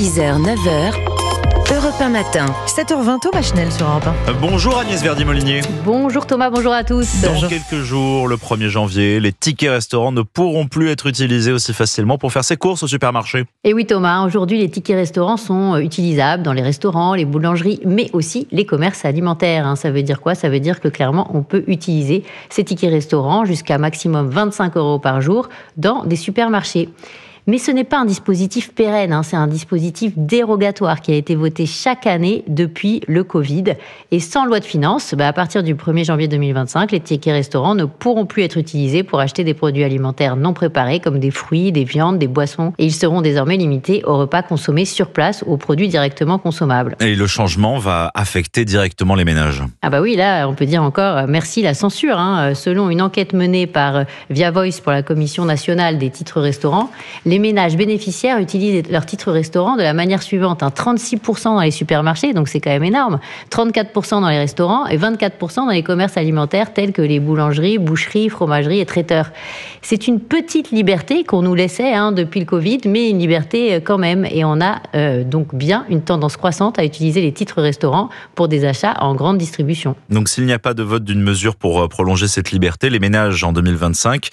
6h, 9h, Europe 1 matin. 7h20, Thomas Schnell sur Europe 1. Bonjour Agnès Verdi-Molinier. Bonjour Thomas, bonjour à tous. Dans quelques jours, le 1er janvier, les tickets restaurants ne pourront plus être utilisés aussi facilement pour faire ses courses au supermarché. Et oui Thomas, aujourd'hui les tickets restaurants sont utilisables dans les restaurants, les boulangeries, mais aussi les commerces alimentaires. Ça veut dire quoi ? Ça veut dire que clairement on peut utiliser ces tickets restaurants jusqu'à maximum 25 € par jour dans des supermarchés. Mais ce n'est pas un dispositif pérenne, c'est un dispositif dérogatoire qui a été voté chaque année depuis le Covid. Et sans loi de finances, à partir du 1er janvier 2025, les tickets restaurants ne pourront plus être utilisés pour acheter des produits alimentaires non préparés comme des fruits, des viandes, des boissons. Et ils seront désormais limités aux repas consommés sur place ou aux produits directement consommables. Et le changement va affecter directement les ménages. Ah bah oui, là on peut dire encore merci la censure. Selon une enquête menée par Via Voice pour la Commission nationale des titres restaurants, les ménages bénéficiaires utilisent leurs titres restaurants de la manière suivante. 36% dans les supermarchés, donc c'est quand même énorme. 34% dans les restaurants et 24% dans les commerces alimentaires tels que les boulangeries, boucheries, fromageries et traiteurs. C'est une petite liberté qu'on nous laissait depuis le Covid, mais une liberté quand même. Et on a donc bien une tendance croissante à utiliser les titres restaurants pour des achats en grande distribution. Donc s'il n'y a pas de vote d'une mesure pour prolonger cette liberté, les ménages en 2025,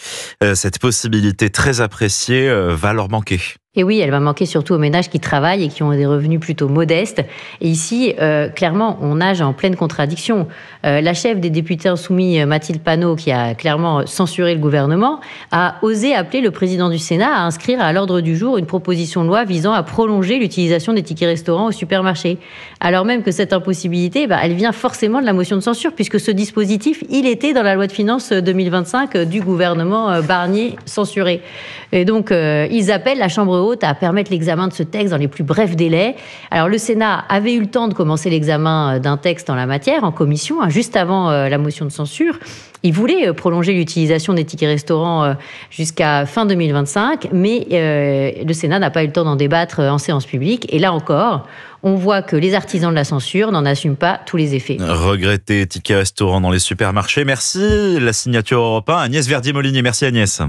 cette possibilité très appréciée va leur manquer. Et oui, elle va manquer surtout aux ménages qui travaillent et qui ont des revenus plutôt modestes. Et ici, clairement, on nage en pleine contradiction. La chef des députés insoumis, Mathilde Panot, qui a clairement censuré le gouvernement, a osé appeler le président du Sénat à inscrire à l'ordre du jour une proposition de loi visant à prolonger l'utilisation des tickets restaurants au supermarché. Alors même que cette impossibilité, elle vient forcément de la motion de censure, puisque ce dispositif, il était dans la loi de finances 2025 du gouvernement Barnier censuré. Et donc, ils appellent la Chambre haute à permettre l'examen de ce texte dans les plus brefs délais. Alors, le Sénat avait eu le temps de commencer l'examen d'un texte en la matière, en commission, juste avant la motion de censure. Il voulait prolonger l'utilisation des tickets restaurants jusqu'à fin 2025, mais le Sénat n'a pas eu le temps d'en débattre en séance publique. Et là encore, on voit que les artisans de la censure n'en assument pas tous les effets. Regretter tickets restaurants dans les supermarchés. Merci. La signature Europe 1, Agnès Verdi-Molinier. Merci Agnès.